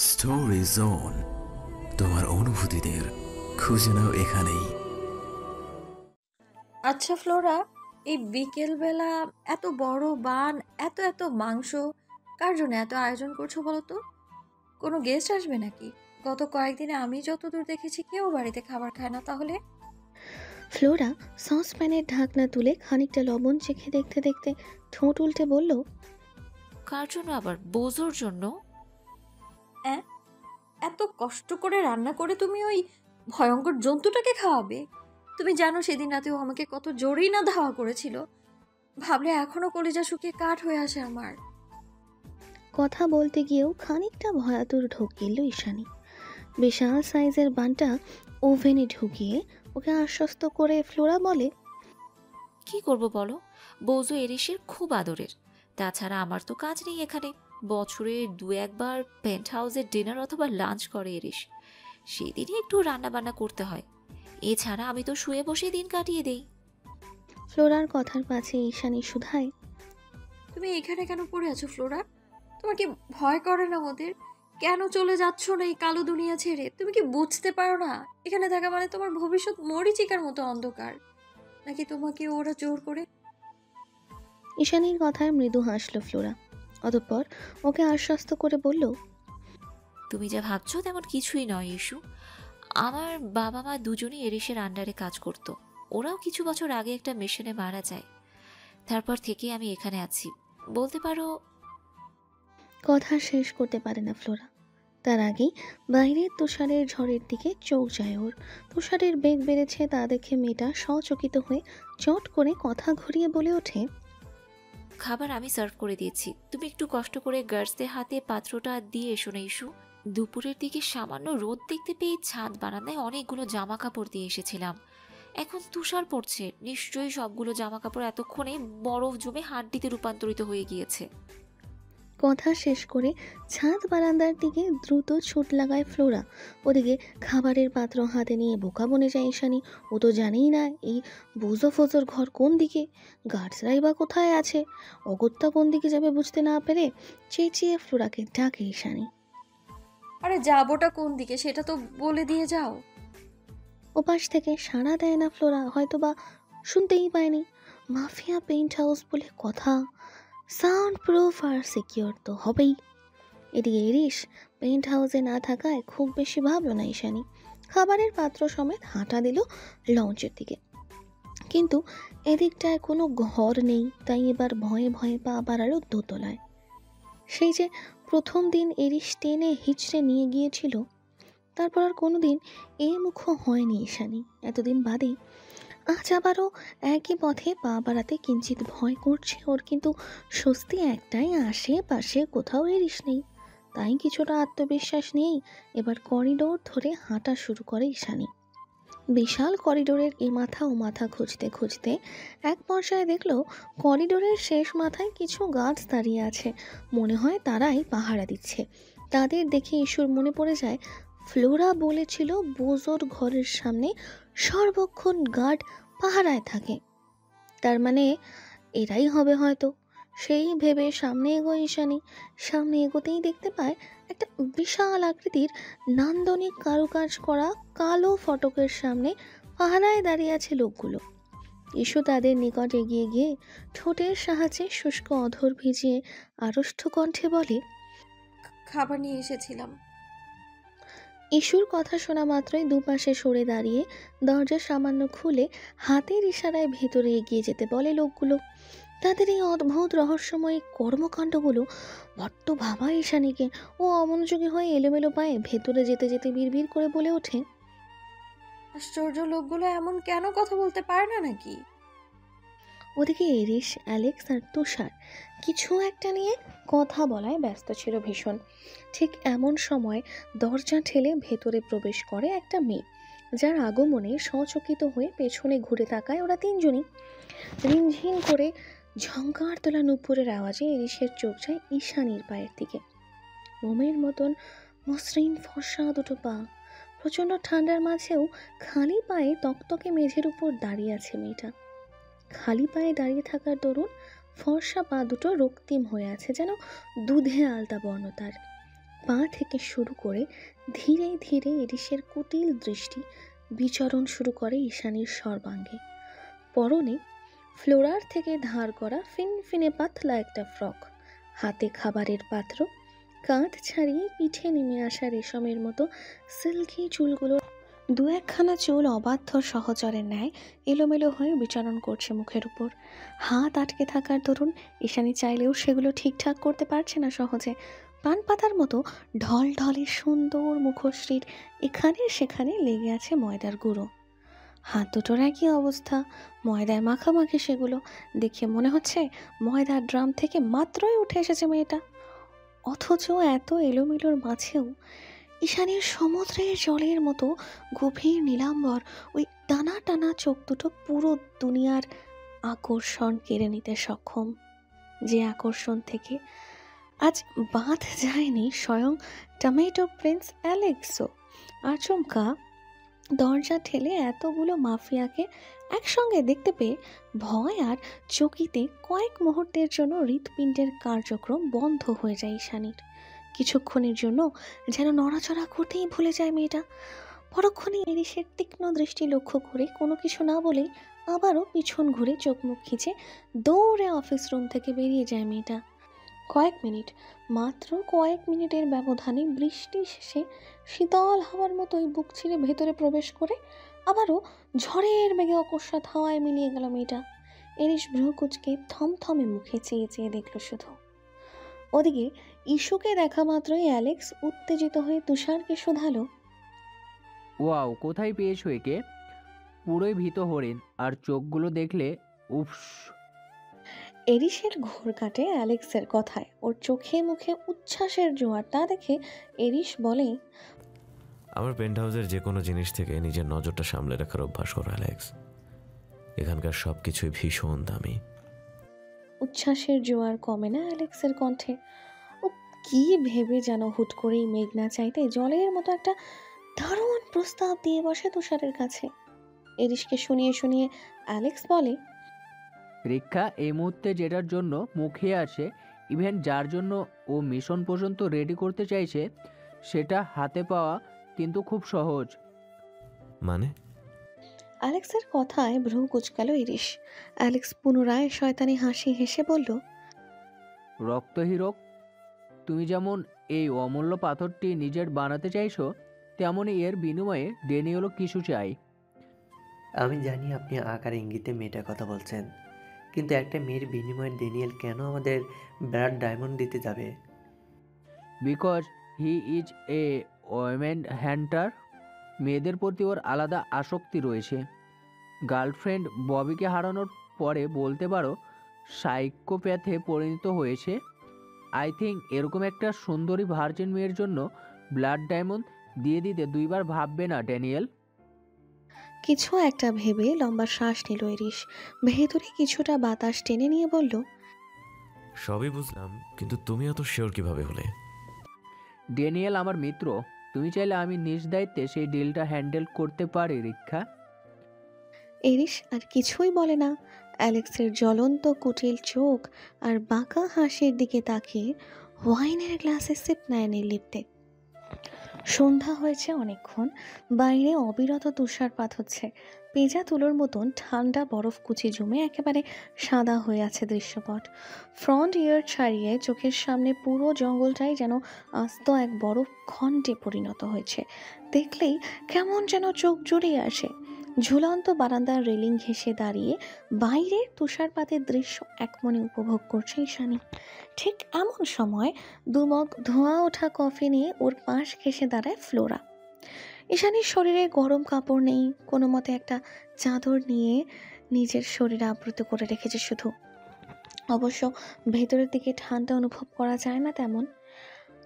Story zone, তোমার অনুভূতিদের খুঁজে নাও এখানেই। আচ্ছা ফ্লোরা, এই বিকেলবেলা এত বড় বান, এত এত মাংস, কার জন্য এত আয়োজন করছো বলো তো? কোনো গেস্ট আসবে নাকি? গত কয়েকদিনে আমি যতদূর দেখেছি কেউ বাড়িতে খাবার খায় না তাহলে। ফ্লোরা সসপ্যানের ঢাকনা তুলে খানিকটা লবণ চেখে দেখতে দেখতে ঠোঁট উল্টে বলল, কার জন্য আবার? বোঝোর জন্য। অ্যাঁ, এত কষ্ট করে রান্না করে তুমি ওই ভয়ঙ্কর জন্তুটাকে খাওয়াবে? তুমি জানো সেদিন রাতেও আমাকে কত জোরেই না ধাওয়া করেছিল। ভাবলে এখনো কলিজা শুকিয়ে কাঠ হয়ে আসে আমার। কথা বলতে গিয়েও খানিকটা ভয়াতুর ঢোক গেল ঈশানী। বিশাল সাইজের বানটা ওভেনে ঢুকিয়ে ওকে আশ্বস্ত করে ফ্লোরা বলে, কি করব বলো, বৌজো এরিসের খুব আদরের। তাছাড়া আমার তো কাজ নেই এখানে। বছরে দু একবার পেন্ট হাউসের ডিনার অথবা লাঞ্চ করে এরিস, সেদিনই একটু রান্না বান্না করতে হয়। এছাড়া আমি তো শুয়ে বসে দিন কাটিয়ে দেই। ফ্লোরার কথার পাছে ঈশানী শুধায়, তুমি এখানে কেন পড়ে আছো ফ্লোরা? তোমার কি ভয় করে না ওদের? কেন চলে যাচ্ছ না এই কালো দুনিয়া ছেড়ে? তুমি কি বুঝতে পারো না এখানে থাকা মানে তোমার ভবিষ্যৎ মরীচিকার মতো অন্ধকার? নাকি তোমাকে ওরা জোর করে? ঈশানীর কথায় মৃদু হাসল ফ্লোরা। অতঃপর ওকে আশ্বস্ত করে বলল, তুমি যা ভাবছো তেমন কিছুই নয় ইস্যু। আমার বাবা মা দুজনেই এরিসের আন্ডারে কাজ করত। ওরাও কিছু বছর আগে একটা মিশনে মারা যায়। তারপর থেকে আমি এখানে আছি বলতে পারো। কথা শেষ করতে পারে না ফ্লোরা। তার আগেই বাইরের তুষারের ঝড়ের দিকে চোখ যায় ওর। তুষারের বেগ বেড়েছে তা দেখে মেয়েটা সচকিত হয়ে চট করে কথা ঘুরিয়ে বলে ওঠে, খাবার আমি সার্ভ করে দিয়েছি, তুমি একটু কষ্ট করে গার্ডসদের হাতে পাত্রটা দিয়ে এসো না ইস্যু। দুপুরের দিকে সামান্য রোদ দেখতে পেয়ে ছাদ বারান্দায় অনেকগুলো জামা কাপড় দিয়ে এসেছিলাম। এখন তুষার পড়ছে, নিশ্চয়ই সবগুলো জামা কাপড় এতক্ষণে বরফ জমে হাড্ডিতে রূপান্তরিত হয়ে গিয়েছে। কথা শেষ করে ছাদ বারান্দার দিকে দ্রুত ছুট লাগায় ফ্লোরা। ওদিকে খাবারের পাত্র হাতে নিয়ে বোকা বনে যায় ঈশানী। ও তো জানেই না এই বুজো ফোজোর ঘর কোন দিকে, গার্ডসরাই বা কোথায় আছে। অগত্যা কোন দিকে যাবে বুঝতে না পেরে চেঁচিয়ে ফ্লোরাকে ডাকে ঈশানী। আরে যাবোটা কোন দিকে সেটা তো বলে দিয়ে যাও। ওপাশ থেকে সাড়া দেয় না ফ্লোরা, হয়তো বা শুনতেই পায়নি। মাফিয়া পেইন্ট হাউস বলে কথা, সাউন্ড প্রুফ আর সিকিউর তো হবেই। এদিকে ইরিশ পেইন্ট হাউসে না থাকায় খুব বেশি ভাবলো না ঈশানী। খাবারের পাত্র সমেত হাঁটা দিল লঞ্চের দিকে। কিন্তু এদিকটায় কোনো ঘর নেই, তাই এবার ভয়ে ভয়ে পা বাড়ালো দোতলায়। সেই যে প্রথম দিন এরিশ টেনে হিচড়ে নিয়ে গিয়েছিল, তারপর আর কোনোদিন এ মুখ হয়নি ঈশানী। এতদিন বাদে আজ আবারও একই পথে পা বাড়াতে কিঞ্চিত ভয় করছে ওর, কিন্তু স্বস্তি একটাই, আশেপাশে কোথাও এরিশ নেই। তাই কিছুটা আত্মবিশ্বাস নিয়েই এবার করিডোর ধরে হাঁটা শুরু করে ঈশানী। বিশাল করিডোরের এ মাথা ও মাথা খুঁজতে খুঁজতে এক পর্যায়ে দেখলো করিডোরের শেষ মাথায় কিছু গার্ডস দাঁড়িয়ে আছে। মনে হয় তারাই পাহারা দিচ্ছে। তাদের দেখে ইস্যুর মনে পড়ে যায় ফ্লোরা বলেছিল বোজোর ঘরের সামনে সর্বক্ষণ গার্ড পাহারায় থাকে। তার মানে এরাই হবে হয়তো। সেই ভেবে সামনে এগোয় ঈশানী। সামনে এগোতেই দেখতে পায় একটা বিশাল আকৃতির নান্দনিক কারুকাজ করা কালো ফটকের সামনে পাহারায় দাঁড়িয়ে আছে লোকগুলো। ইস্যু তাদের নিকট এগিয়ে গিয়ে ঠোঁটের সাহায্যে শুষ্ক অধর ভিজিয়ে আড়ষ্ট কণ্ঠে বলে, খাবার নিয়ে এসেছিলাম। ইস্যুর কথা শোনা মাত্রই দুপাশে সরে দাঁড়িয়ে দরজা সামান্য খুলে হাতের ইশারায় ভেতরে এগিয়ে যেতে বলে লোকগুলো। তাদের এই অদ্ভুত রহস্যময় কর্মকাণ্ডগুলো বড্ড ভাবায় ঈশানীকে। ও অমনোযোগী হয়ে এলোমেলো পায়ে ভেতরে যেতে যেতে বিড়বিড় করে বলে ওঠে, আশ্চর্য, লোকগুলো এমন কেন কথা বলতে পারে না নাকি? ওদিকে এরিস, অ্যালেক্স আর তুষার কিছু একটা নিয়ে কথা বলায় ব্যস্ত ছিল ভীষণ। ঠিক এমন সময় দরজা ঠেলে ভেতরে প্রবেশ করে একটা মেয়ে, যার আগমনে সচকিত হয়ে পেছনে ঘুরে তাকায় ওরা তিনজনই। রিমঝিম করে ঝঙ্কার তোলা নুপুরের আওয়াজে এরিসের চোখ যায় ঈশানীর পায়ের দিকে। মোমের মতন মসৃণ ফর্সা দুটো পা, প্রচণ্ড ঠান্ডার মাঝেও খালি পায়ে তকতকে মেঝের উপর দাঁড়িয়ে আছে মেয়েটা। খালি পায়ে দাঁড়িয়ে থাকার দরুন ফর্সা পা দুটো রক্তিম হয়ে আছে, যেন দুধে আলতা বর্ণ তার। পা থেকে শুরু করে ধীরে ধীরে এরিসের কুটিল দৃষ্টি বিচরণ শুরু করে ঈশানীর সর্বাঙ্গে। পরনে ফ্লোরার থেকে ধার করা ফিনফিনে পাতলা একটা ফ্রক, হাতে খাবারের পাত্র, কাঁধ ছাড়িয়ে পিঠে নেমে আসা রেশমের মতো সিল্কি চুলগুলো দু একখানা চুল অবাধ্য সহচরের ন্যায় এলোমেলো হয়ে বিচরণ করছে মুখের উপর। হাত আটকে থাকার দরুন ঈশানী চাইলেও সেগুলো ঠিকঠাক করতে পারছে না সহজে। পান পাতার মতো ঢল ঢলে সুন্দর মুখশ্রীর এখানে সেখানে লেগে আছে ময়দার গুঁড়ো। হাত দুটোর একই অবস্থা, ময়দায় মাখামাখি। সেগুলো দেখে মনে হচ্ছে ময়দার ড্রাম থেকে মাত্রই উঠে এসেছে মেয়েটা। অথচ এত এলোমেলোর মাঝেও ঈশানীর সমুদ্রের জলের মতো গভীর নীলাম্বর ওই টানা টানা চোখ দুটো পুরো দুনিয়ার আকর্ষণ কেড়ে নিতে সক্ষম, যে আকর্ষণ থেকে আজ বাদ যায়নি স্বয়ং টমেটো প্রিন্স অ্যালেক্সও। আচমকা দরজা ঠেলে এতগুলো মাফিয়াকে একসঙ্গে দেখতে পেয়ে ভয় আর চকিতে কয়েক মুহূর্তের জন্য হৃৎপিণ্ডের কার্যক্রম বন্ধ হয়ে যায় ঈশানীর। কিছুক্ষণের জন্য যেন নড়াচড়া করতেই ভুলে যায় মেয়েটা। পরক্ষণে এরিসের তীক্ষ্ণ দৃষ্টি লক্ষ্য করে কোনো কিছু না বলেই আবারও পিছন ঘুরে চোখ মুখ খিচে দৌড়ে অফিস রুম থেকে বেরিয়ে যায় মেয়েটা। মাত্র কয়েক মিনিটের ব্যবধানে বৃষ্টি শেষে শীতল হাওয়ার মতোই বুক ছিঁড়ে ভেতরে প্রবেশ করে আবারও ঝড়ের বেগে অকস্মাৎ হাওয়ায় মিলিয়ে গেল মেয়েটা। এরিস ভ্রু কুচকে থমথমে মুখে চেয়ে চেয়ে দেখল শুধু। ওদিকে ইস্যুকে দেখা মাত্রই অ্যালেক্স উত্তেজিত হয়ে তুষারকে শোধালো, ওয়াও, কোথায় পেয়েছো একে? পুরোই ভীত হরিণ, আর চোখগুলো দেখলে উফস। এরিসের ঘোর কাটে অ্যালেক্সের কথায়। ওর চোখে মুখে উচ্ছ্বাসের জোয়ার। তা দেখে এরিস বলে, আমার পেন্ট হাউসের যে কোনো জিনিস থেকে নিজের নজরটা সামলে রাখার অভ্যাস করো অ্যালেক্স। এখানকার সব কিছুই ভীষণ দামি। উচ্ছ্বাসের জোয়ার কমে না অ্যালেক্সের কণ্ঠে। ও কি ভেবে যেন হুট করেই মেঘনা চাইতে জলের মতো একটা দারুণ প্রস্তাব দিয়ে বসে তুষারের কাছে। এরিসকে শুনিয়ে শুনিয়ে অ্যালেক্স বলে, রিক্ষা এই মুহূর্তে যেটার জন্য মুখিয়ে আছে, ইভেন যার জন্য ও মিশন পর্যন্ত রেডি করতে চাইছে, সেটা হাতে পাওয়া কিন্তু খুব সহজ। মানে? অ্যালেক্সের কথায় ভ্রু কুচকাল এরিস। অ্যালেক্স পুনরায় শয়তানি হাসি হেসে বলল, রক্তহীরক, তুমি যেমন এই অমূল্য পাথরটি নিজের বানাতে চাইছো, তেমনই এর বিনিময়ে ড্যানিয়েলও কিছু চাই। আমি জানি আপনি আকার ইঙ্গিতে মেয়েটার কথা বলছেন, কিন্তু একটা মেয়ের বিনিময়ে ড্যানিয়েল কেন আমাদের ব্লাড ডায়মন্ড দিতে যাবে? Because he is a women hunter. মেয়েদের প্রতি ওর আলাদা আসক্তি রয়েছে। গার্লফ্রেন্ড ববিকে হারানোর পরে বলতে পারো সাইকোপ্যাথে পরিণত হয়েছে। আই থিঙ্ক এরকম একটা সুন্দরী ভার্জিন মেয়ের জন্য ব্লাড ডায়মন্ড দিয়ে দিতে দুইবার ভাববে না ড্যানিয়েল। কিছু একটা ভেবে লম্বা শ্বাস নিল এরিস। ভেতরে কিছুটা বাতাস টেনে নিয়ে বলল, সবই বুঝলাম, কিন্তু তুমি অত শিওর কিভাবে হলে? ড্যানিয়েল আমার মিত্র। তুমি চাইলে আমি নিজ দায়িত্বে সেই ডিলটা হ্যান্ডেল করতে পারি রিক্ষা। এরিস আর কিছুই বলে না। অ্যালেক্সের জ্বলন্ত কুটিল চোখ আর বাঁকা হাসির দিকে তাকিয়ে ওয়াইনের গ্লাসে সিপ নেয় নির্লিপ্তে। সন্ধ্যা হয়েছে অনেকক্ষণ। বাইরে অবিরত তুষারপাত হচ্ছে। পেঁজা তুলোর মতন ঠান্ডা বরফ কুচি জমে একেবারে সাদা হয়ে আছে দৃশ্যপট। ফ্রন্ট ইয়ার ছাড়িয়ে চোখের সামনে পুরো জঙ্গলটাই যেন আস্ত এক বরফ খণ্ডে পরিণত হয়েছে। দেখলেই কেমন যেন চোখ জুড়িয়ে আসে। ঝুলন্ত বারান্দার রেলিং ঘেঁষে দাঁড়িয়ে বাইরের তুষারপাতের দৃশ্য একমনে উপভোগ করছে ঈশানী। ঠিক এমন সময় দুমগ ধোঁয়া ওঠা কফি নিয়ে ওর পাশ ঘেঁষে দাঁড়ায় ফ্লোরা। ঈশানীর শরীরে গরম কাপড় নেই, কোনো মতে একটা চাদর নিয়ে নিজের শরীর আবৃত করে রেখেছে শুধু। অবশ্য ভেতরের দিকে ঠান্ডা অনুভব করা যায় না তেমন।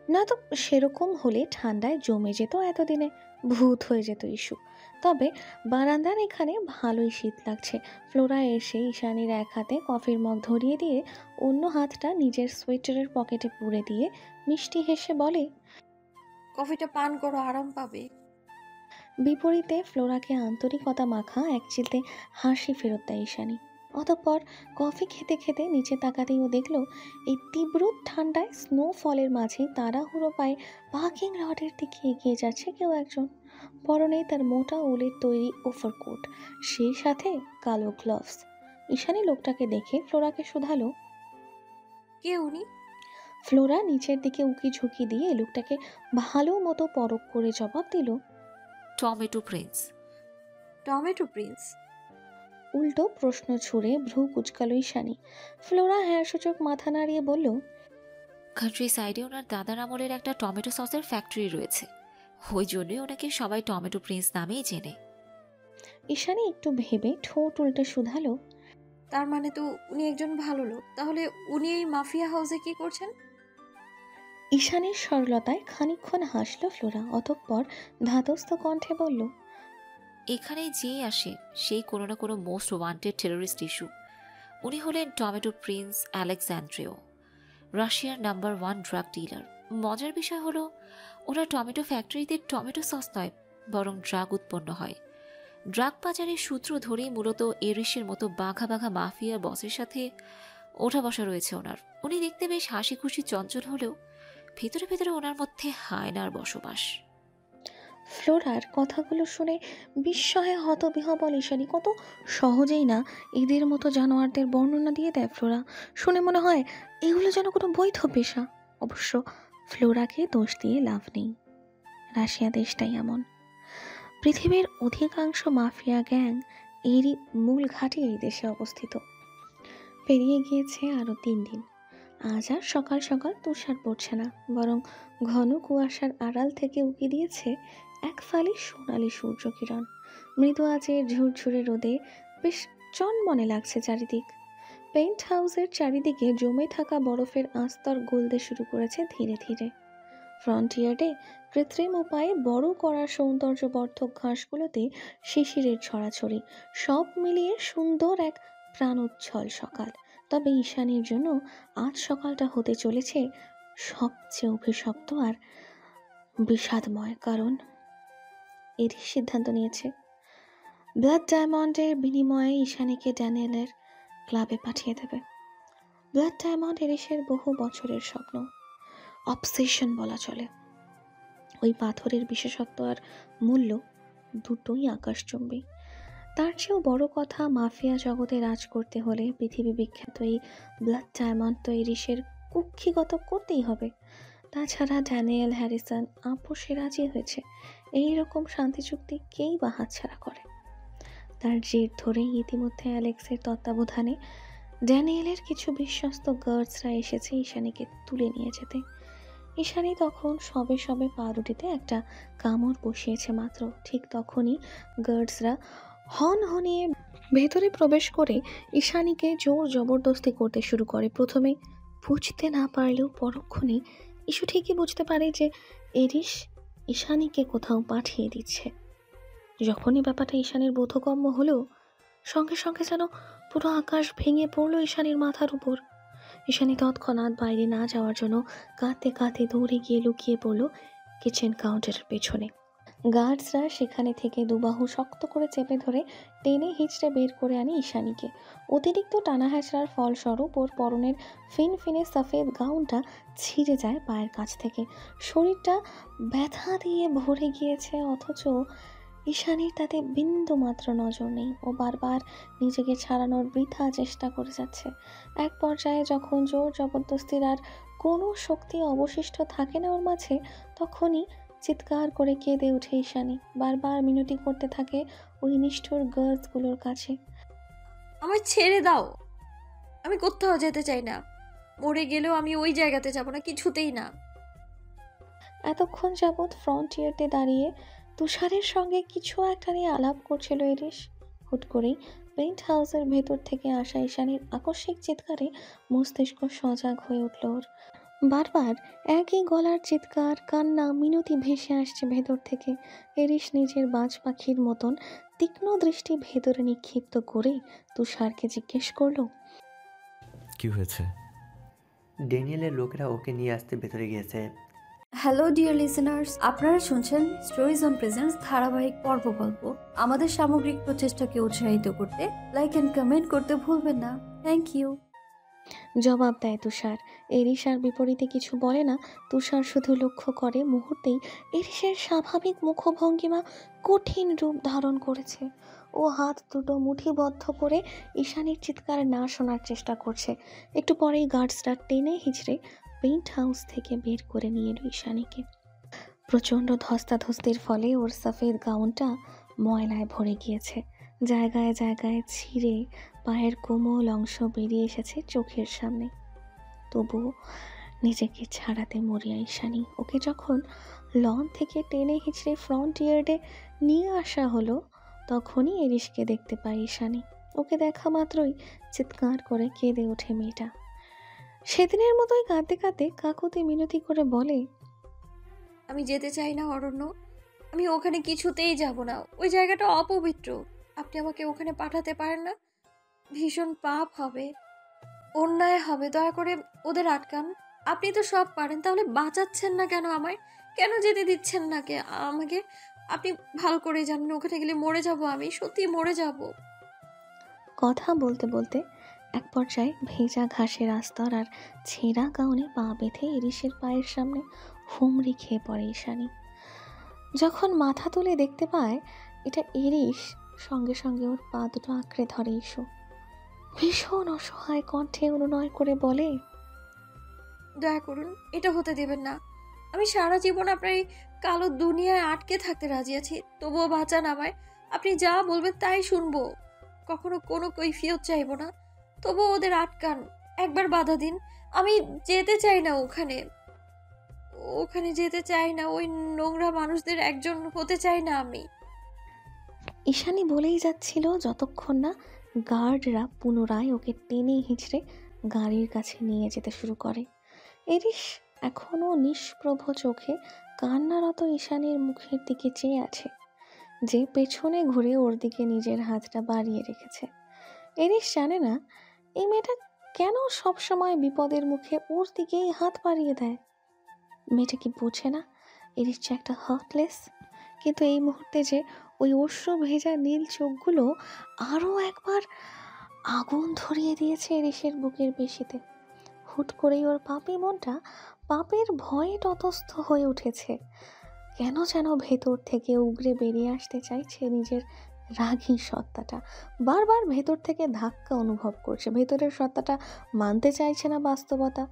না তো সেরকম হলে ঠান্ডায় জমে যেত এতদিনে, ভূত হয়ে যেত ইস্যু। তবে বারান্দার এখানে ভালোই শীত লাগছে। ফ্লোরা এসে ঈশানীর এক হাতে কফির মগ ধরিয়ে দিয়ে অন্য হাতটা নিজের সোয়েটারের পকেটে পুরে দিয়ে মিষ্টি হেসে বলে, কফিটা পান করো, আরাম পাবে। বিপরীতে ফ্লোরাকে আন্তরিকতা মাখা এক চিলতে হাসি ফেরত দেয় ঈশানী। অতঃপর কফি খেতে খেতে নিচে তাকাতেই ও দেখল এই তীব্র ঠান্ডায় স্নোফলের মাঝে তাড়াহুড়ো পায়ে পার্কিং লটের দিকে এগিয়ে যাচ্ছে কেউ একজন। পরনে তার মোটা উলের তৈরি ওভারকোট, সেই সাথে কালো গ্লাভস। ঈশানী লোকটাকে দেখে ফ্লোরাকে শুধালো। কে উনি? ফ্লোরা নিচের দিকে উকি ঝুঁকি দিয়ে লোকটাকে ভালো মতো পরখ করে জবাব দিল, টমেটো প্রিন্স। Tomato Prince? উল্টো প্রশ্ন ছুড়ে ভ্রু কুচকালো ঈশানী। ফ্লোরা হ্যাঁ সূচক মাথা নাড়িয়ে বলল, কান্ট্রি সাইডে ওনার দাদার আমলের একটা টমেটো সসের ফ্যাক্টরি রয়েছে, ওই জন্যই ওনাকে সবাই টমেটো প্রিন্স নামেই চেনে। ঈশানী একটু ভেবে ঠোঁট উল্টে শুধালো, তার মানে তো উনি একজন ভালো লোক। তাহলে উনি এই মাফিয়া হাউসে কি করছেন? ঈশানীর সরলতায় খানিকক্ষণ হাসল ফ্লোরা, অতঃপর ধাতস্থ কণ্ঠে বলল, এখানে যে আসে সেই কোনো না কোনো মোস্ট ওয়ান্টেড টেররিস্ট ইস্যু। উনি হলেন টমেটো প্রিন্স আলেকজান্ড্রিও, রাশিয়ার নাম্বার 1 ড্রাগ ডিলার। মজার বিষয় হলো ওনার টমেটো ফ্যাক্টরিতে টমেটো সস নয়, বরং ড্রাগ উৎপন্ন হয়। ড্রাগ পাচারের সূত্র ধরেই মূলত এরিসের মতো বাঘা বাঘা মাফিয়া বসের সাথে ওঠা বসা রয়েছে ওনার। উনি দেখতে বেশ হাসি খুশি চঞ্চল হলেও ভেতরে ভেতরে ওনার মধ্যে হায়নার বসবাস। ফ্লোরার কথাগুলো শুনে বিস্ময়ে হতবিহ্বল ঈশানী। কত সহজেই না এদের মতো জানোয়ারদের বর্ণনা দিয়ে দেয় ফ্লোরা। শুনে মনে হয় এগুলো যেন কোনো বৈধ পেশা। অবশ্য ফ্লোরাকে দোষ দিয়ে লাভ নেই, রাশিয়া দেশটাই এমন। পৃথিবীর অধিকাংশ মাফিয়া গ্যাং এরই মূল ঘাঁটি এই দেশে অবস্থিত। পেরিয়ে গিয়েছে আরও 3 দিন। আজ আর সকাল সকাল তুষার পড়ছে না, বরং ঘন কুয়াশার আড়াল থেকে উকি দিয়েছে এক ফালি সোনালি সূর্যকিরণ। মৃদু আজের ঝুরঝুরে রোদে বেশ চনমনে লাগছে চারিদিক। পেন্ট হাউসের চারিদিকে জমে থাকা বরফের আস্তর গলতে শুরু করেছে ধীরে ধীরে। ফ্রন্টিয়ার্ডে কৃত্রিম উপায়ে বড় করা সৌন্দর্যবর্ধক ঘাসগুলোতে শিশিরের ছড়াছড়ি, সব মিলিয়ে সুন্দর এক প্রাণোচ্ছল সকাল। তবে ঈশানীর জন্য আজ সকালটা হতে চলেছে সবচেয়ে অভিশপ্ত আর বিষাদময়, কারণ এরই সিদ্ধান্ত নিয়েছে ব্লাড ডায়মন্ডের বিনিময়ে ঈশানীকে ড্যানিয়েলের ক্লাবে পাঠিয়ে দেবে। ব্লাড ডায়মন্ড এরিসের বহু বছরের স্বপ্ন, অবসেশন বলা চলে। ওই পাথরের বিশেষত্ব আর মূল্য দুটোই আকাশচুম্বী। তার চেয়েও বড় কথা, মাফিয়া জগতে রাজ করতে হলে পৃথিবী বিখ্যাত এই ব্লাড ডায়মন্ড তো এরিসের কুক্ষিগত করতেই হবে। তাছাড়া ড্যানিয়েল হ্যারিসন আপোষে রাজি হয়েছে। এই রকম শান্তি চুক্তি কেই বা হাতছাড়া করে? তার জের ধরেই ইতিমধ্যে অ্যালেক্সের তত্ত্বাবধানে ড্যানিয়েলের কিছু বিশ্বস্ত গার্ডসরা এসেছে ঈশানীকে তুলে নিয়ে যেতে। ঈশানী তখন সবে সবে পাউরুটিতে একটা কামড় বসিয়েছে মাত্র। ঠিক তখনই গার্ডসরা হন হনিয়ে ভেতরে প্রবেশ করে ঈশানীকে জোর জবরদস্তি করতে শুরু করে। প্রথমে বুঝতে না পারলেও পরক্ষণে ঈশু ঠিকই বুঝতে পারে যে এরিস ঈশানীকে কোথাও পাঠিয়ে দিচ্ছে। যখনই ব্যাপারটা ঈশানীর বোধগম্য হলো, সঙ্গে সঙ্গে যেন পুরো আকাশ ভেঙে পড়লো ঈশানীর মাথার উপর। ঈশানী তৎক্ষণাৎ বাইরে না যাওয়ার জন্য কাঁদতে কাঁদতে দৌড়ে গিয়ে লুকিয়ে পড়লো কিচেন কাউন্টারের পেছনে। গার্ডসরা সেখানে থেকে দুবাহু শক্ত করে চেপে ধরে টেনে হিঁচড়ে বের করে আনে ঈশানীকে। অতিরিক্ত টানা হেঁচড়ার ফলস্বরূপ ওর পরনের ফিনফিনে সফেদ গাউনটা ছিঁড়ে যায় পায়ের কাছ থেকে। শরীরটা ব্যথা দিয়ে ভরে গিয়েছে, অথচ ঈশানীর তাতে বিন্দু মাত্র নজর নেই। ও বারবার নিজেকে ছাড়ানোর বৃথা চেষ্টা করে যাচ্ছে। এক পর্যায়ে যখন জোর জবরদস্তির আর কোনো শক্তি অবশিষ্ট থাকে না ওর মাঝে, তখনই চিৎকার করে কেঁদে ওঠে ঈশানী। বারবার মিনতি করতে থাকে ওই নিষ্ঠুর গার্লসগুলোর কাছে, আমায় ছেড়ে দাও, আমি কোথাও যেতে চাই না। মরে গেলেও আমি ওই জায়গাতে যাব না, কিছুতেই না। এতক্ষণ যাবৎ ফ্রন্টিয়ারতে দাঁড়িয়ে তুষারের সঙ্গে কিছু একটা নিয়ে আলাপ করছিল এরিস। হুট করেই পেন্ট হাউসের ভেতর থেকে আসা ঈশানীর আকস্মিক চিৎকারে মস্তিষ্ক সজাগ হয়ে উঠল ওর। বারবার একই গলার চিৎকার, কান্না, মিনতি ভেসে আসছে ভেতর থেকে। এরিস নিজের বাজ পাখির মতন তীক্ষ্ণ দৃষ্টি ভেতরে নিক্ষিপ্ত করে তুষারকে জিজ্ঞেস করলো, কি হয়েছে? ড্যানিয়েলের লোকেরা ওকে নিয়ে আসতে ভেতরে গিয়েছে। হ্যালো ডিয়ার লিসেনার্স, আপনারা শুনছেন স্টোরিজ অন প্রেজেন্টস ধারাবাহিক পর্ব গল্প। আমাদের সামগ্রিক প্রচেষ্টাকে উৎসাহিত করতে লাইক অ্যান্ড কমেন্ট করতে ভুলবেন না। Thank you. জবাব দেয় তুষার। এরিসার বিপরীতে কিছু বলে না। তুষার শুধু লক্ষ্য করে মুহূর্তেই এরিসের স্বাভাবিক মুখভঙ্গিমা কঠিন রূপ ধারণ করেছে। ও হাত দুটো মুঠিবদ্ধ করে ঈশানীর চিৎকার না শোনার চেষ্টা করছে। একটু পরেই গার্ডসরা টেনে হিচড়ে পেইন্ট হাউস থেকে বের করে নিয়ে এলো ঈশানীকে। প্রচণ্ড ধস্তাধস্তির ফলে ওর সফেদ গাউনটা ময়লায় ভরে গিয়েছে। জায়গায় জায়গায় ছিঁড়ে পায়ের কোমল অংশ বেরিয়ে এসেছে চোখের সামনে। তবুও নিজেকে ছাড়াতে মরিয়া ঈশানী। ওকে যখন লন থেকে টেনে হিচড়ে ফ্রন্ট ইয়ার্ডে নিয়ে আসা হলো, তখনই এরিসকে দেখতে পায় ঈশানী। ওকে দেখা মাত্রই চিৎকার করে কেঁদে ওঠে মেয়েটা। সেদিনের মতোই কাঁদতে কাঁদতে কাকুতি মিনতি করে বলে, আমি যেতে চাই না অরণ্য, আমি ওখানে কিছুতেই যাব না। ওই জায়গাটা অপবিত্র। আপনি আমাকে ওখানে পাঠাতে পারেন না? ভীষণ পাপ হবে, অন্যায় হবে। দয়া করে ওদের আটকান। আপনি তো সব পারেন, তাহলে বাঁচাচ্ছেন না কেন আমায়? কেন যেতে দিচ্ছেন না আমাকে? আপনি ভালো করে জানেন ওখানে গেলে মরে যাব, আমি সত্যি মরে যাব। কথা বলতে বলতে এক পর্যায়ে ভেজা ঘাসের আস্তর আর ছেঁড়া গাউনে পা বেঁধে এরিসের পায়ের সামনে হুমড়ি খেয়ে পড়ে ঈশানী। যখন মাথা তুলে দেখতে পায় এটা এরিস, সঙ্গে সঙ্গে ওর পা দুটো আঁকড়ে ধরে ইস্যু। ভীষণ অসহায় কণ্ঠে অনুনয় করে বলে, দয়া করুন, এটা হতে দেবেন না। আমি সারা জীবন আপনার এই কালো দুনিয়ায় আটকে থাকতে রাজি আছি, তবুও বাঁচান আমায়। আপনি যা বলবেন তাই শুনবো, কখনো কোনো কৈফিয়ত চাইবো না। তবুও ওদের আটকান, একবার বাধা দিন। আমি যেতে চাই না ওখানে যেতে চাই না। ওই নোংরা মানুষদের একজন হতে চাই না আমি। ঈশানী বলেই যাচ্ছিল যতক্ষণ না গার্ডরা পুনরায় ওকে টেনে হিঁচড়ে গাড়ির কাছে নিয়ে যেতে শুরু করে। এরিস এখনও নিষ্প্রভ চোখে কান্নারত ঈশানীর মুখের দিকে চেয়ে আছে, যে পেছনে ঘুরে ওর দিকে নিজের হাতটা বাড়িয়ে রেখেছে। এরিস জানে না এই মেয়েটা কেন সবসময় বিপদের মুখে ওর দিকেই হাত বাড়িয়ে দেয়। মেয়েটা কি বোঝে না এরিস যে একটা হার্টলেস? কিন্তু এই মুহূর্তে যে ওই অশ্রু ভেজা নীল চোখগুলো আরও একবার আগুন ধরিয়ে দিয়েছে এরিসের বুকের পেশিতে। হুট করেই ওর পাপি মনটা পাপের ভয়ে ততস্থ হয়ে উঠেছে। কেন যেন ভেতর থেকে উগরে বেরিয়ে আসতে চাইছে নিজের রাগী সত্তাটা। বারবার ভেতর থেকে ধাক্কা অনুভব করছে। ভেতরের সত্তাটা মানতে চাইছে না বাস্তবতা।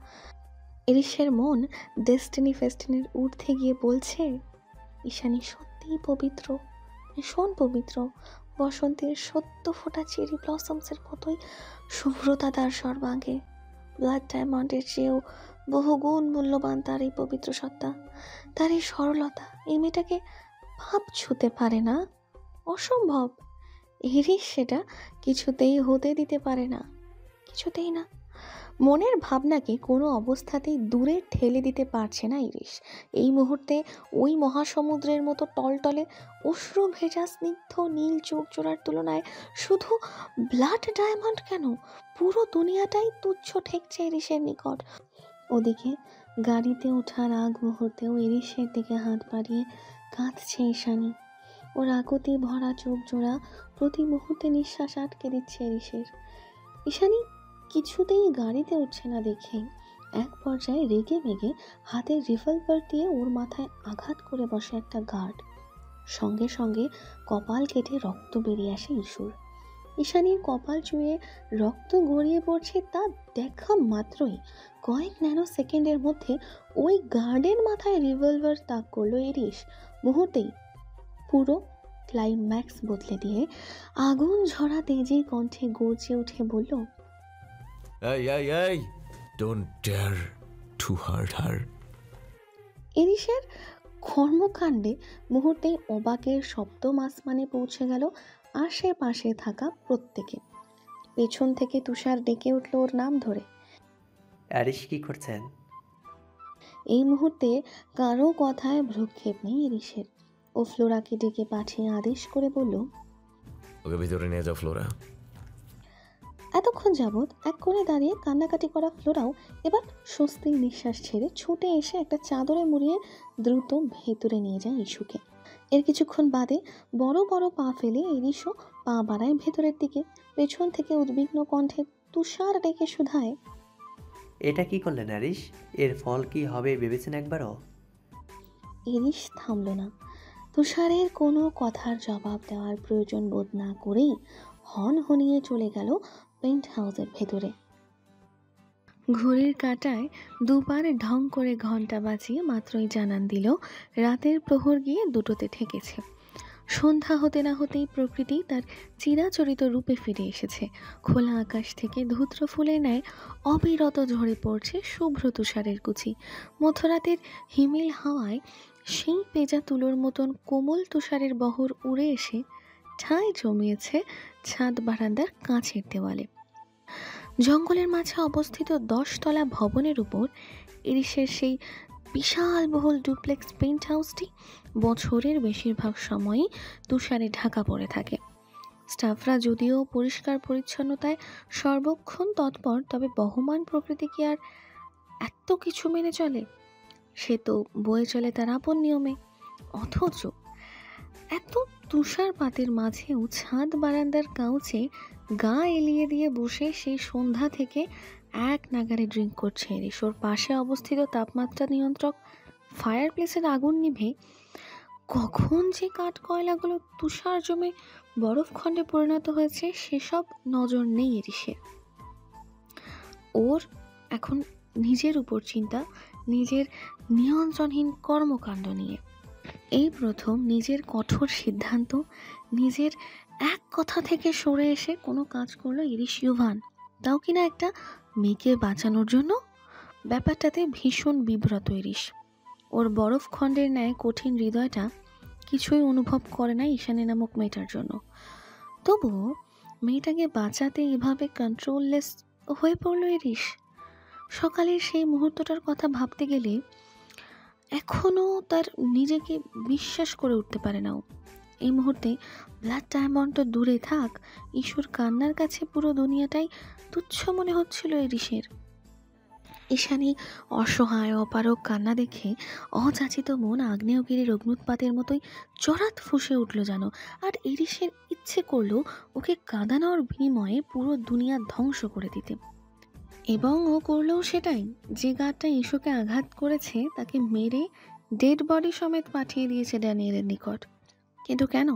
এরিসের মন ডেস্টিনি ফেস্টিনির ঊর্ধ্বে গিয়ে বলছে, ঈশানী সত্যিই পবিত্র, ভীষণ পবিত্র। বসন্তের সদ্য ফোটা চেরি ব্লসমসের মতোই শুভ্রতা তার সর্বাঙ্গে। ব্লাড ডায়মন্ডের চেয়েও বহুগুণ মূল্যবান তার এই পবিত্র সত্তা, তার এই সরলতা। এই মেয়েটাকে পাপ ছুঁতে পারে না, অসম্ভব। এরিস সেটা কিছুতেই হতে দিতে পারে না, কিছুতেই না। মনের ভাবনাকে কোনো অবস্থাতেই দূরে ঠেলে দিতে পারছে না ইরিশ। এই মুহূর্তে ওই মহাসমুদ্রের মতো টলটলে অশ্রু ভেজা স্নিগ্ধ নীল চোখ জোড়ার তুলনায় শুধু ব্লাড ডায়মন্ড কেন, পুরো দুনিয়াটাই তুচ্ছ ঠেকছে ইরিশের নিকট। ওদিকে গাড়িতে ওঠার আগ মুহূর্তেও ইরিশের দিকে হাত বাড়িয়ে কাঁদছে ঈশানী। ওর আকুতি ভরা চোখ জোড়া প্রতি মুহূর্তে নিঃশ্বাস আটকে দিচ্ছে ইরিশের। ঈশানী কিছুতেই গাড়িতে উঠছে না দেখে এক পর্যায়ে রেগে মেগে হাতের রিভলভার দিয়ে ওর মাথায় আঘাত করে বসে একটা গার্ড। সঙ্গে সঙ্গে কপাল কেটে রক্ত বেরিয়ে আসে ইস্যুর। ঈশানীর কপাল চুয়ে রক্ত গড়িয়ে পড়ছে তা দেখা মাত্রই কয়েক ন্যানো সেকেন্ডের মধ্যে ওই গার্ডের মাথায় রিভলভার তাক করলো এরিস। মুহূর্তেই পুরো ক্লাইম্যাক্স বদলে দিয়ে আগুন ঝরা তেজি কণ্ঠে গর্জে উঠে বলল, এই, don't dare to hurt her. এরিসের কর্মকাণ্ডে মুহূর্তেই অবাকের শব্দ আসমানে পৌঁছে গেল আশেপাশে থাকা প্রত্যেকে। পেছন থেকে তুষার ডেকে উঠল ওর নাম ধরে। অ্যারিস কি করছেন? এই মুহূর্তে কারো কথায় ভ্রুক্ষেপ নেই এরিসের। ও ফ্লোরাকে ডেকে পাঠিয়ে আদেশ করে বলল, ওকে ভিতরে নিয়ে যাও ফ্লোরা। এতক্ষণ যাবৎ এক কোণে দাঁড়িয়ে কান্নাকাটি করা ফ্লোরাও এবার স্বস্তির নিঃশ্বাস ছেড়ে ছুটে এসে একটা চাদরে মুড়িয়ে দ্রুত ভেতরে নিয়ে যায় ইস্যুকে। এর কিছুক্ষণ বাদে বড় বড় পা ফেলে ইরিশও পা বাড়ায় ভেতরের দিকে। পেছন থেকে উদ্বিগ্ন কণ্ঠে তুষার ডেকে শুধায়, এটা কি করলেন আরিশ? এর ফল কি হবে ভেবেছেন একবারও? ইরিশ থামল না। তুষারের কোনো কথার জবাব দেওয়ার প্রয়োজন বোধ না করেই হন হনিয়ে চলে গেল পেন্ট হাউসের ভেতরে। ঘড়ির কাঁটায় দুবার ঢং করে ঘন্টা বাজিয়ে মাত্রই জানান দিল রাতের প্রহর গিয়ে দুটোতে ঠেকেছে। সন্ধ্যা হতে না হতেই প্রকৃতি তার চিরাচরিত রূপে ফিরে এসেছে। খোলা আকাশ থেকে ধূত্র ফুলের ন্যায় অবিরত ঝরে পড়ছে শুভ্র তুষারের কুচি। মধ্যরাতের হিমেল হাওয়ায় সেই পেঁজা তুলোর মতন কোমল তুষারের বহর উড়ে এসে ঠাঁই জমিয়েছে ছাদ বারান্দার কাঁচের দেওয়ালে। জঙ্গলের মাঝে অবস্থিত 10 তলা ভবনের উপর ইরিশের সেই বিশাল বহুল ডুপ্লেক্স পেন্ট হাউসটি বছরের বেশিরভাগ সময়ই তুষারে ঢাকা পড়ে থাকে। স্টাফরা যদিও পরিষ্কার পরিচ্ছন্নতায় সর্বক্ষণ তৎপর, তবে বহমান প্রকৃতি কি আর এত কিছু মেনে চলে? সে তো বয়ে চলে তার আপন নিয়মে। অথচ এত তুষারপাতের মাঝেও ছাদ বারান্দার কাউচে গা এলিয়ে দিয়ে বসে সেই সন্ধ্যা থেকে এক নাগারে ড্রিঙ্ক করছে ইরিশ। ওর পাশে অবস্থিত তাপমাত্রা নিয়ন্ত্রক ফায়ার প্লেসের আগুন নিভে কখন যে কাঠ কয়লাগুলো তুষার জমে বরফ খণ্ডে পরিণত হয়েছে সেসব নজর নেই ইরিশের। ওর এখন নিজের উপর চিন্তা, নিজের নিয়ন্ত্রণহীন কর্মকাণ্ড নিয়ে। এই প্রথম নিজের কঠোর সিদ্ধান্ত, নিজের এক কথা থেকে সরে এসে কোনো কাজ করলো ইরিশ ইউভান, তাও কিনা একটা মেয়েকে বাঁচানোর জন্য। ব্যাপারটাতে ভীষণ বিব্রত ইরিশ। ওর বরফ খণ্ডের ন্যায় কঠিন হৃদয়টা কিছুই অনুভব করে না ঈশানী নামক মেয়েটার জন্য। তবুও মেয়েটাকে বাঁচাতে এভাবে কন্ট্রোললেস হয়ে পড়ল ইরিশ। সকালের সেই মুহূর্তটার কথা ভাবতে গেলে এখনও তার নিজেকে বিশ্বাস করে উঠতে পারে না ও। এই মুহূর্তে ব্লাড ডায়মন্ড তো দূরে থাক, ইস্যুর কান্নার কাছে পুরো দুনিয়াটাই তুচ্ছ মনে হচ্ছিল ইরিশের। ঈশানী অসহায় অপারক কান্না দেখে অযাচিত মন আগ্নেয়গিরির অগ্নুৎপাতের মতোই চড়াত ফুঁসে উঠল যেন। আর ইরিশের ইচ্ছে করলো ওকে কাঁদানোর বিনিময়ে পুরো দুনিয়া ধ্বংস করে দিতে। এবং ও করলেও সেটাই। যে গার্ডটা ইস্যুকে আঘাত করেছে তাকে মেরে ডেড বডি সমেত পাঠিয়ে দিয়েছে ড্যানিয়েলের নিকট। কিন্তু কেন?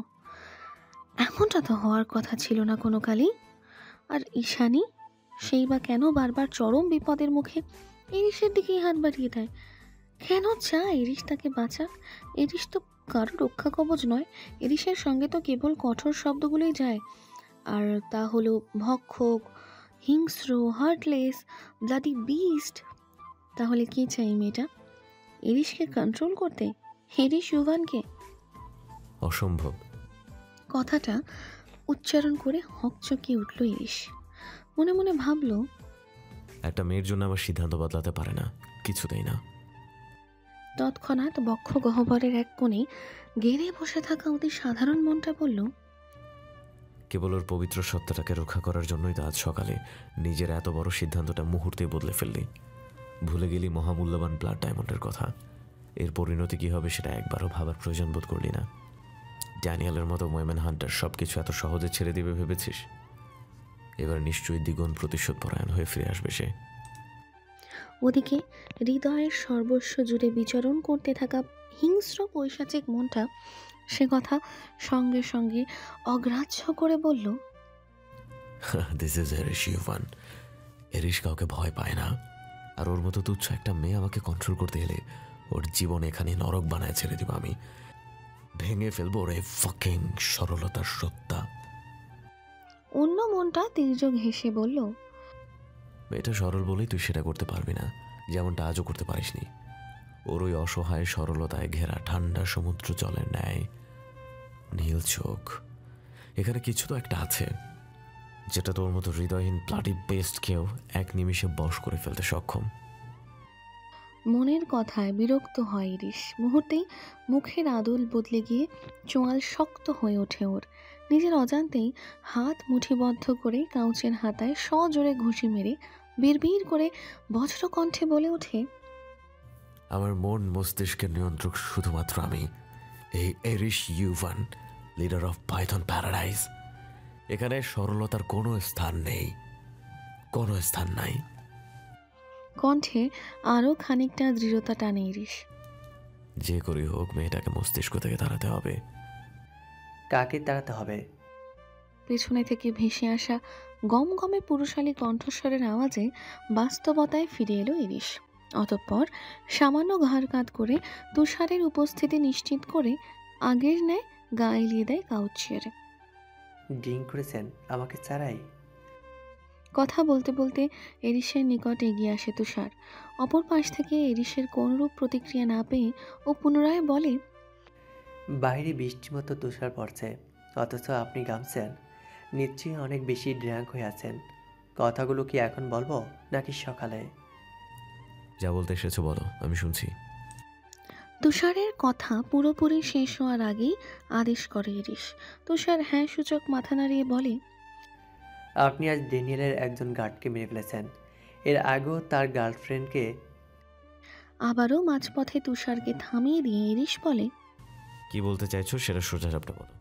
এমনটা তো হওয়ার কথা ছিল না কোনো কালই। আর ঈশানী সেই বা কেন বারবার চরম বিপদের মুখে ইরিশের দিকেই হাত বাড়িয়ে দেয়? কেন চায় ইরিশ তাকে বাঁচাক? ইরিশ তো কারো রক্ষা কবচ নয়। ইরিশের সঙ্গে তো কেবল কঠোর শব্দগুলোই যায়, আর তা হলো ভক্ষক, হিংস্র, হার্টলেস, ব্লাডি বিস্ট। তাহলে কি চাই মেয়েটা? ইরিশকে কন্ট্রোল করতে? ইরিশ ইউভানকে? অসম্ভব। কথাটা উচ্চারণ করে হকচকিয়ে উঠল ইরিশ। মনে মনে ভাবল, একটা মেয়ের জন্য আমার সিদ্ধান্ত বদলাতে পারে না, কিছুতেই না। তৎক্ষণাৎ বক্ষ গহ্বরের এক কোণে গেড়ে বসে থাকা অতি সাধারণ মনটা বলল, কেবল ওর পবিত্র সত্তাটাকে রক্ষা করার জন্যই তো আজ সকালে নিজের এত বড় সিদ্ধান্তটা মুহূর্তে বদলে ফেললি। ভুলে গেলি মহামূল্যবান ব্লাড ডায়মন্ডের কথা। এর পরিণতি কী হবে সেটা একবারও ভাবার প্রয়োজন বোধ করলি না। ড্যানিয়েলের মতো ওয়েমেন হান্টার সব কিছু এত সহজে ছেড়ে দিবে ভেবেছিস? এবার নিশ্চয়ই দ্বিগুণ প্রতিশোধ পরায়ণ হয়ে ফিরে আসবে সে। ওদিকে হৃদয়ের সর্বস্ব জুড়ে বিচরণ করতে থাকা হিংস্র পৈশাচিক মনটা সে কথা সঙ্গে সঙ্গে অগ্রাহ্য করে বলল, দিস ইজ এরিশ ইউভান। এরিশ কাউকে ভয় পায় না, আর ওর মতো তুচ্ছ একটা মেয়ে আমাকে কন্ট্রোল করতে এলে ওর জীবন এখানে নরক বানায় ছেড়ে দিব আমি। ভেঙে ফেলবো ওর এই ফাকিং সরলতার সত্তা। অন্য মনটা তির্যক হেসে বলল, মেয়েটা সরল বলেই তুই সেটা করতে পারবি না, যেমনটা আজও করতে পারিসনি। ওর ওই অসহায় সরলতায় ঘেরা ঠান্ডা সমুদ্র জলের ন্যায় নীল চোখ। এখানে কিছু তো একটা আছে যেটা তোর মতো হৃদয়হীন ব্লাডি বেস্টকেও এক নিমিষে বশ করে ফেলতে সক্ষম। মনের কথায় বিরক্ত হয় ইরিশ। মুহূর্তেই মুখের আদল বদলে গিয়ে চোয়াল শক্ত হয়ে ওঠে ওর। নিজের অজান্তেই হাত মুঠিবদ্ধ করে কাউচের হাতায় সজোরে ঘুষি মেরে বিড়বিড় করে বজ্র কণ্ঠে বলে ওঠে, আমার মন মস্তিষ্কের নিয়ন্ত্রক শুধুমাত্র আমি, এই এরিশ ইউভান, লিডার অফ পাইথন প্যারাডাইজ। এখানে সরলতার কোনো স্থান নেই, কোনো স্থান নাই। কণ্ঠে আরও খানিকটা দৃঢ়তা টানে ইরিশ। যে করি হোক মেয়েটাকে মস্তিষ্ক থেকে তাড়াতে হবে। কাকে তাড়াতে হবে? পেছনে থেকে ভেসে আসা গমগমে পুরুষালী কণ্ঠস্বরের আওয়াজে বাস্তবতায় ফিরে এলো ইরিশ। অতঃপর সামান্য ঘাড় কাত করে তুষারের উপস্থিতি নিশ্চিত করে আগের ন্যায় গা এলিয়ে দেয় কাউচ চেয়ারে। ড্রিঙ্ক করেছেন আমাকে ছাড়াই? কথা বলতে বলতে এরিসের নিকট এগিয়ে আসে তুষার। অপর পাশ থেকে এরিসের কোনরূপ প্রতিক্রিয়া না পেয়ে ও পুনরায় বলে, বাইরে বৃষ্টির মতো তুষার পড়ছে, অথচ আপনি গামছেন। নিশ্চয়ই অনেক বেশি ড্র্যাঙ্ক হয়ে আছেন। কথাগুলো কি এখন বলবো নাকি সকালে? যা বলতে এসেছো বলো, আমি শুনছি। তুষারের কথা পুরোপুরি শেষ হওয়ার আগেই আদেশ করে ইরিশ। তুষার হ্যাঁ সূচক মাথা নাড়িয়ে বলে, আপনি আজ ড্যানিয়েলের একজন গার্ডকে মেরে ফেলেছেন। এর আগেও তার গার্লফ্রেন্ডকে। আবারও মাঝপথে তুষারকে থামিয়ে দিয়ে ইরিশ বলে, কি বলতে চাইছো সেটা সোজা সাপটা বলো।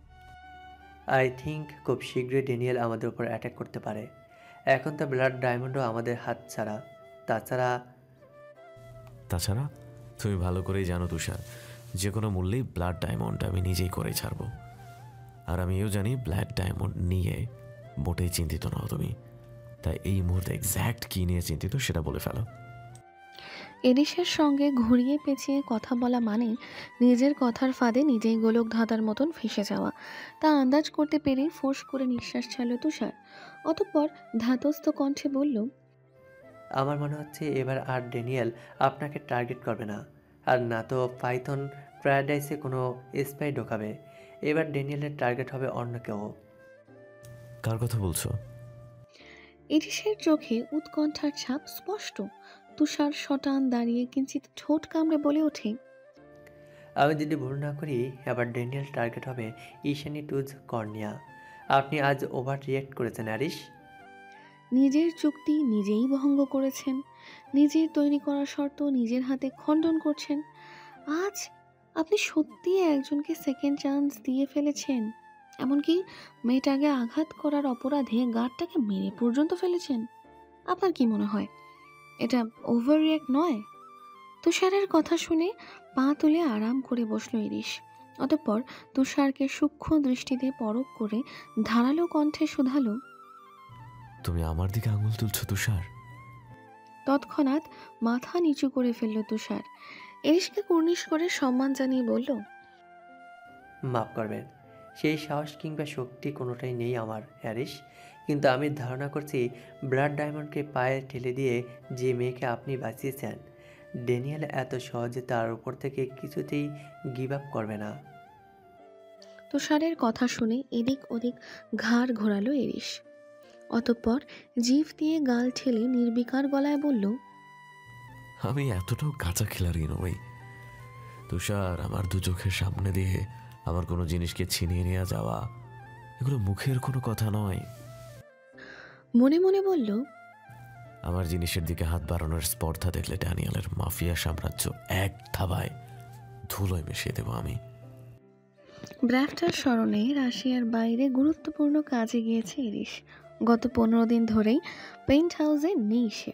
আই থিঙ্ক খুব শীঘ্রই ড্যানিয়েল আমাদের উপর অ্যাটাক করতে পারে। এখন তো ব্লাড ডায়মন্ডও আমাদের হাত ছাড়া। তাছাড়া তুমি ভালো করেই জানো তুষার, যে কোনো মূল্যেই ব্লাড ডায়মন্ড আমি নিজেই করে ছাড়বো। আর আমিও জানি ব্লাড ডায়মন্ড নিয়ে মোটেই চিন্তিত নও তুমি। তাই এই মুহূর্তে এক্স্যাক্ট কী নিয়ে চিন্তিত সেটা বলে ফেলো। এরিসের সঙ্গে ঘুরিয়ে পেঁচিয়ে কথা বলা মানে নিজের কথার ফাঁদে নিজেই গোলক ধাঁধার মতন ফেঁসে যাওয়া। তা আন্দাজ করতে পেরেই ফোঁস করে নিঃশ্বাস ছাড়ল তুষার। অতঃপর ধাতস্থ কণ্ঠে বলল, আমার মনে হচ্ছে এবার আর ড্যানিয়েল আপনাকে টার্গেট করবে না, আর না তো পাইথন প্যারাডাইসে কোনো স্পাই ঢোকাবে। এবার ড্যানিয়েলের টার্গেট হবে অন্য কেউ। কার কথা বলছো? এরিসের চোখে উৎকণ্ঠার ছাপ স্পষ্ট। তুষার শটান দাঁড়িয়ে কিঞ্চিত ঠোঁট কামড়ে বলে ওঠে, আমি যদি ভুল না করি এবার ড্যানিয়েল টার্গেট হবে ঈশানী টুজ কর্নিয়া। আপনি আজ ওভার রিয়েক্ট করেছেন আরিশ। নিজের চুক্তি নিজেই ভঙ্গ করেছেন, নিজের তৈরি করা শর্ত নিজের হাতে খণ্ডন করছেন। আজ আপনি সত্যিই একজনকে সেকেন্ড চান্স দিয়ে ফেলেছেন, এমনকি মেয়েটাকে আঘাত করার অপরাধে গার্ডটাকে মেরে পর্যন্ত ফেলেছেন। আপনার কি মনে হয় এটা ওভার রিয়াক্ট নয়? তুষারের কথা শুনে পা তুলে আরাম করে বসলো ইরিশ। অতঃপর তুষারকে সূক্ষ্ম দৃষ্টিতে পরখ করে ধারালো কণ্ঠে শুধালো, তুমি আমার দিকে আঙুল তুলছো তুষার? তৎক্ষণাৎ মাথা নিচু করে ফেলল তুষার। এরিশকে কুর্নিশ করে সম্মান জানিয়ে বলল, মাফ করবেন, সেই সাহস কিংবা শক্তি কোনোটাই নেই আমার হ্যারিস। কিন্তু আমি ধারণা করছি ব্লাড ডায়মন্ডকে পায়ে ঠেলে দিয়ে যে মেয়েকে আপনি বাঁচিয়েছেন, ড্যানিয়েল এত সহজে তার উপর থেকে কিছুতেই গিভ আপ করবে না। তুষারের কথা শুনে এদিক ওদিক ঘাড় ঘোরালো এরিশ। অতঃপর জিভ দিয়ে গাল ঠেলে নির্বিকার গলায় বলল, আমি এতটাও কাঁচা খেলারই নই তুষার। আমার দু চোখের সামনে দিয়ে আমার কোনো জিনিসকে ছিনিয়ে নিয়ে যাওয়া এগুলো মুখের কোনো কথা নয়। মনে মনে বলল, আমার জিনিসের দিকে হাত বাড়ানোর স্পর্ধা দেখলে ড্যানিয়েলের মাফিয়া সাম্রাজ্য এক থাবায় ধুলোয় মিশিয়ে দেব আমি। ব্র্যাফটার স্মরণে রাশিয়ার বাইরে গুরুত্বপূর্ণ কাজে গিয়েছে এরিশ। গত 15 দিন ধরেই পেইন্ট হাউসে নেই সে।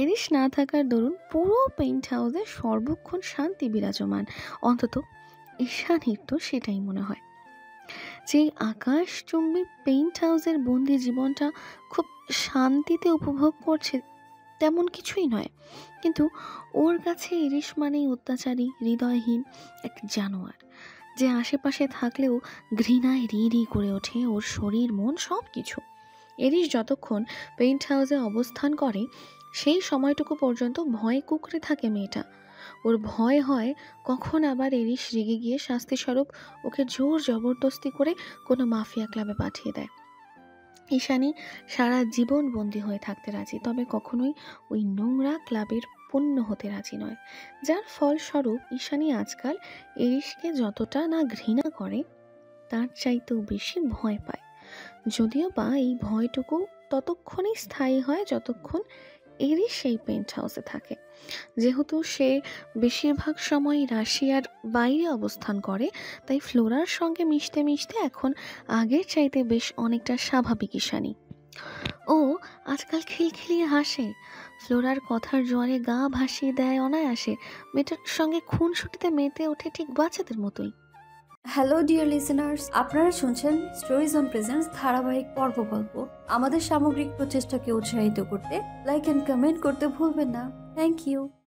এরিশ না থাকার দরুন পুরো পেইন্ট হাউসে সর্বক্ষণ শান্তি বিরাজমান, অন্তত ঈশানীর তো সেটাই মনে হয়। যেই আকাশচুম্বী পেইন্ট হাউসের বন্দি জীবনটা খুব শান্তিতে উপভোগ করছে তেমন কিছুই নয়, কিন্তু ওর কাছে এরিশ মানেই অত্যাচারী হৃদয়হীন এক জানোয়ার, যে আশেপাশে থাকলেও ঘৃণায় রি রি করে ওঠে ওর শরীর মন সব কিছু। এরিশ যতক্ষণ পেইন্ট হাউসে অবস্থান করে সেই সময়টুকু পর্যন্ত ভয়ে কুঁকড়ে থাকে মেয়েটা। ওর ভয় হয় কখন আবার এরিশ রেগে গিয়ে শাস্তিস্বরূপ ওকে জোর জবরদস্তি করে কোনো মাফিয়া ক্লাবে পাঠিয়ে দেয়। ঈশানী সারা জীবন বন্দী হয়ে থাকতে রাজি, তবে কখনোই ওই নোংরা ক্লাবের পণ্য হতে রাজি নয়। যার ফলস্বরূপ ঈশানী আজকাল এরিশকে যতটা না ঘৃণা করে তার চাইতেও বেশি ভয় পায়। যদিও বা এই ভয়টুকু ততক্ষণই স্থায়ী হয় যতক্ষণ এরই সেই পেন্ট হাউসে থাকে। যেহেতু সে বেশিরভাগ সময় রাশিয়ার বাইরে অবস্থান করে, তাই ফ্লোরার সঙ্গে মিশতে মিশতে এখন আগের চাইতে বেশ অনেকটা স্বাভাবিক ঈশানী। ও আজকাল খিলখিলিয়ে হাসে, ফ্লোরার কথার জোয়ারে গা ভাসিয়ে দেয় অনায়াসে, মেয়েটার সঙ্গে খুনসুটিতে মেতে ওঠে ঠিক বাচ্চাদের মতোই। হ্যালো ডিয়ার লিসেনার্স, আপনারা শুনছেন স্টোরিজ অন প্রেজেন্টস ধারাবাহিক পর্ব গল্প। আমাদের সামগ্রিক প্রচেষ্টাকে উৎসাহিত করতে লাইক এন্ড কমেন্ট করতে ভুলবেন না। Thank you.